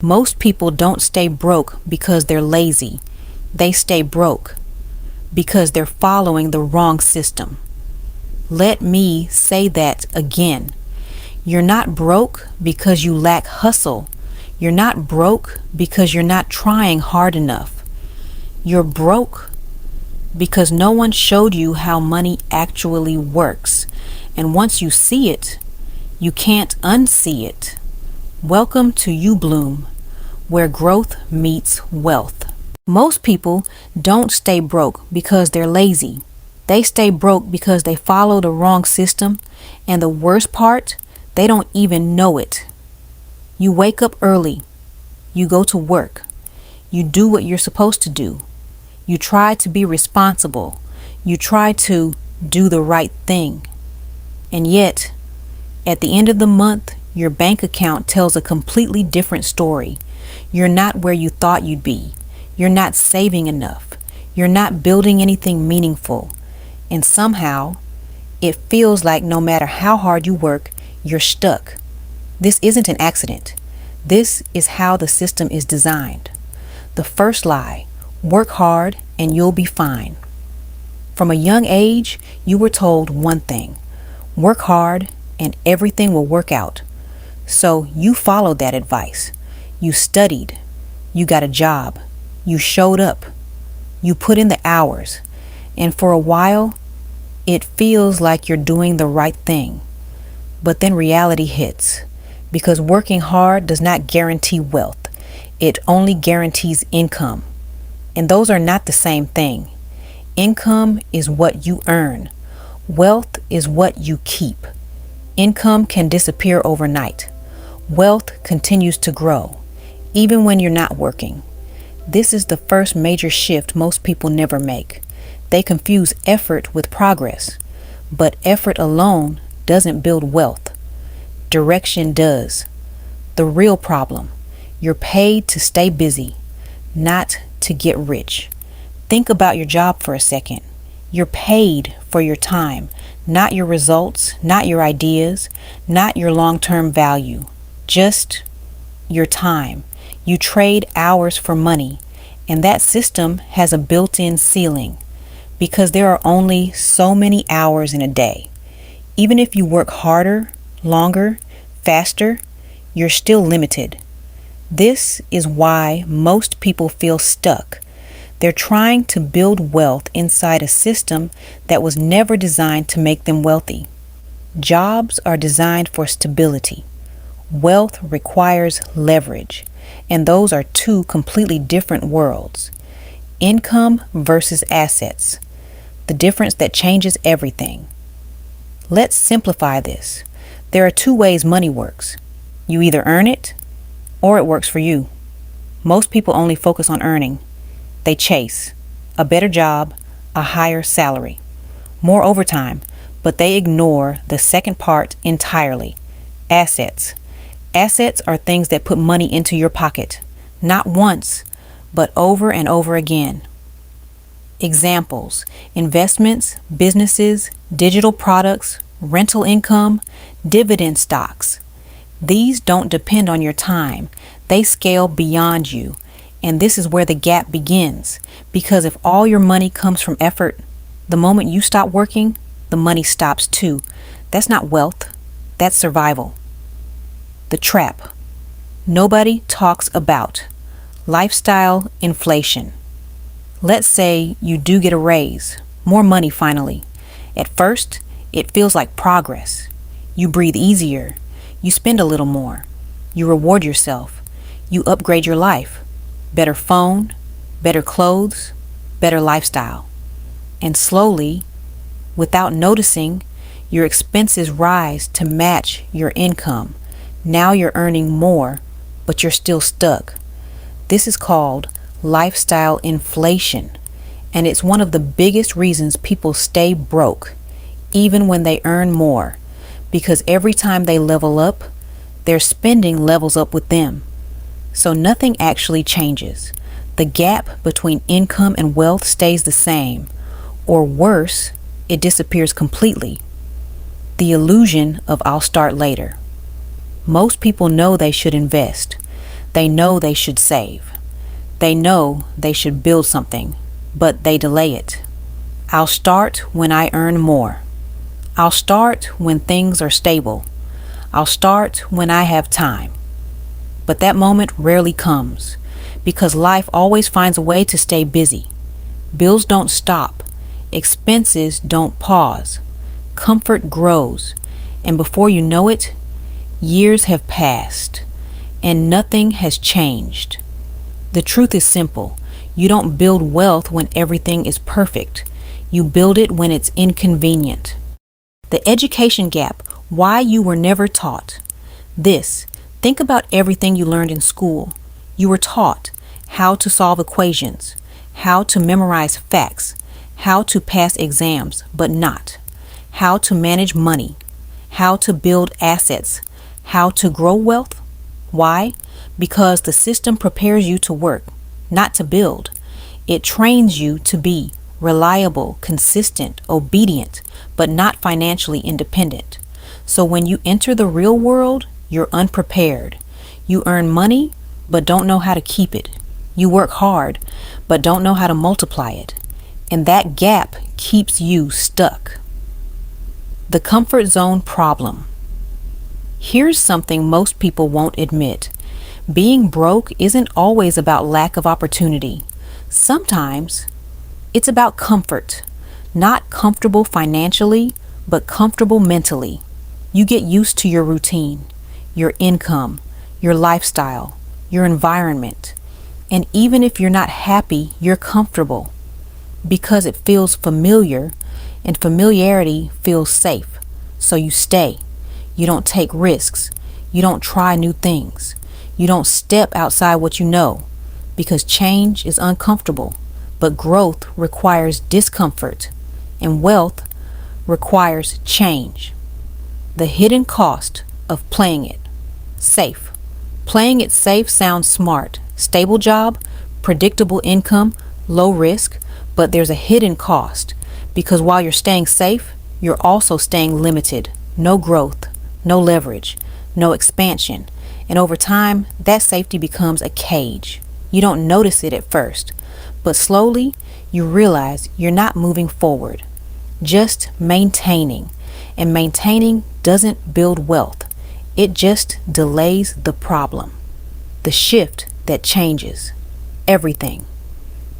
Most people don't stay broke because they're lazy. They stay broke because they're following the wrong system. Let me say that again. You're not broke because you lack hustle. You're not broke because you're not trying hard enough. You're broke because no one showed you how money actually works. And once you see it, you can't unsee it. Welcome to You Bloom, where growth meets wealth. Most people don't stay broke because they're lazy. They stay broke because they follow the wrong system, and the worst part, they don't even know it. You wake up early. You go to work. You do what you're supposed to do. You try to be responsible. You try to do the right thing. And yet, at the end of the month, your bank account tells a completely different story. You're not where you thought you'd be. You're not saving enough. You're not building anything meaningful. And somehow, it feels like no matter how hard you work, you're stuck. This isn't an accident. This is how the system is designed. The first lie: work hard and you'll be fine. From a young age, you were told one thing: work hard and everything will work out. So you followed that advice. You studied. You got a job. You showed up. You put in the hours. And for a while, it feels like you're doing the right thing. But then reality hits, because working hard does not guarantee wealth. It only guarantees income. And those are not the same thing. Income is what you earn. Wealth is what you keep. Income can disappear overnight. Wealth continues to grow, even when you're not working. This is the first major shift most people never make. They confuse effort with progress, but effort alone doesn't build wealth. Direction does. The real problem: you're paid to stay busy, not to get rich. Think about your job for a second. You're paid for your time, not your results, not your ideas, not your long-term value, just your time. You trade hours for money, and that system has a built-in ceiling because there are only so many hours in a day. Even if you work harder, longer, faster, you're still limited. This is why most people feel stuck. They're trying to build wealth inside a system that was never designed to make them wealthy. Jobs are designed for stability. Wealth requires leverage, and those are two completely different worlds. Income versus assets, the difference that changes everything. Let's simplify this. There are two ways money works. You either earn it, or it works for you. Most people only focus on earning. They chase a better job, a higher salary, more overtime, but they ignore the second part entirely: assets. Assets are things that put money into your pocket, not once, but over and over again. Examples: investments, businesses, digital products, rental income, dividend stocks. These don't depend on your time. They scale beyond you. And this is where the gap begins, because if all your money comes from effort, the moment you stop working, the money stops too. That's not wealth. That's survival. The trap. Nobody talks about lifestyle inflation. Let's say you do get a raise, more money finally. At first, it feels like progress. You breathe easier. You spend a little more. You reward yourself. You upgrade your life. Better phone, better clothes, better lifestyle. And slowly, without noticing, your expenses rise to match your income. Now you're earning more, but you're still stuck. This is called lifestyle inflation, and it's one of the biggest reasons people stay broke, even when they earn more, because every time they level up, their spending levels up with them. So nothing actually changes. The gap between income and wealth stays the same, or worse, it disappears completely. The illusion of "I'll start later." Most people know they should invest. They know they should save. They know they should build something, but they delay it. I'll start when I earn more. I'll start when things are stable. I'll start when I have time. But that moment rarely comes because life always finds a way to stay busy. Bills don't stop. Expenses don't pause. Comfort grows. And before you know it, years have passed and nothing has changed. The truth is simple. You don't build wealth when everything is perfect. You build it when it's inconvenient. The education gap, why you were never taught. Think about everything you learned in school. You were taught how to solve equations, how to memorize facts, how to pass exams, but not how to manage money, how to build assets, how to grow wealth. Why? Because the system prepares you to work, not to build. It trains you to be reliable, consistent, obedient, but not financially independent. So when you enter the real world, you're unprepared. You earn money, but don't know how to keep it. You work hard, but don't know how to multiply it. And that gap keeps you stuck. The comfort zone problem. Here's something most people won't admit. Being broke isn't always about lack of opportunity. Sometimes it's about comfort. Not comfortable financially, but comfortable mentally. You get used to your routine, your income, your lifestyle, your environment. And even if you're not happy, you're comfortable because it feels familiar, and familiarity feels safe. So you stay. You don't take risks. You don't try new things. You don't step outside what you know because change is uncomfortable, but growth requires discomfort and wealth requires change. The hidden cost of playing it safe. Playing it safe sounds smart. Stable job, predictable income, low risk, but there's a hidden cost because while you're staying safe, you're also staying limited. No growth, no leverage, no expansion. And over time, that safety becomes a cage. You don't notice it at first, but slowly you realize you're not moving forward, just maintaining. And maintaining doesn't build wealth. It just delays the problem, the shift that changes everything.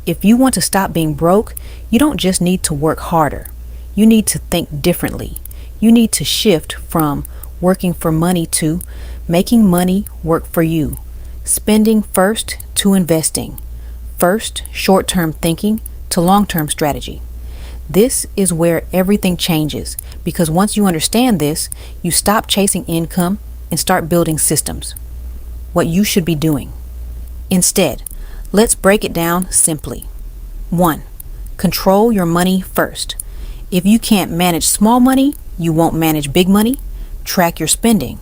If you want to stop being broke, you don't just need to work harder. You need to think differently. You need to shift from working for money to making money work for you. Spending first to investing. First, short-term thinking to long-term strategy. This is where everything changes because once you understand this, you stop chasing income and start building systems. What you should be doing. Instead, let's break it down simply. 1. Control your money first. If you can't manage small money, you won't manage big money. Track your spending.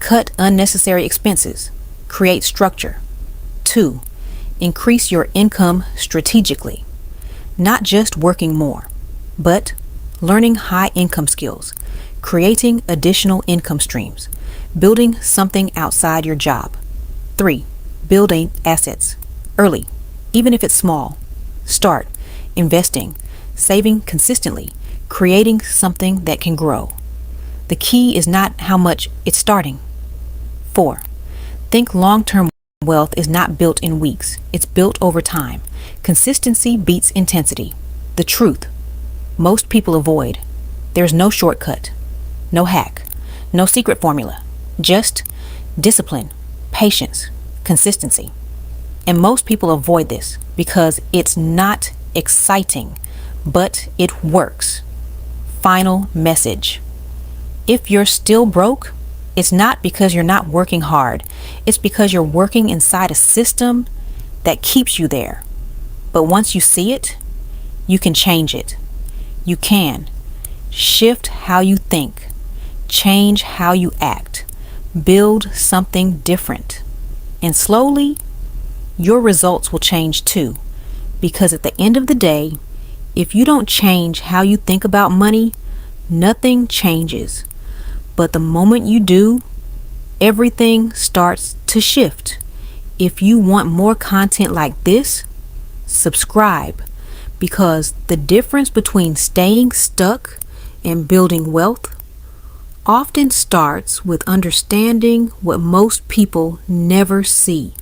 Cut unnecessary expenses. Create structure. 2. Increase your income strategically. Not just working more, but learning high income skills, creating additional income streams, building something outside your job. 3. Building assets early, even if it's small. Start investing, saving consistently, creating something that can grow. The key is not how much it's starting. 4. Think long-term wealth is not built in weeks. It's built over time. Consistency beats intensity. The truth most people avoid. There's no shortcut, no hack, no secret formula. Just discipline, patience, consistency. And most people avoid this because it's not exciting, but it works. Final message. If you're still broke, it's not because you're not working hard. It's because you're working inside a system that keeps you there. But once you see it, you can change it. You can shift how you think, change how you act, build something different. And slowly, your results will change too. Because at the end of the day, if you don't change how you think about money, nothing changes. But the moment you do, everything starts to shift. If you want more content like this, subscribe, because the difference between staying stuck and building wealth often starts with understanding what most people never see.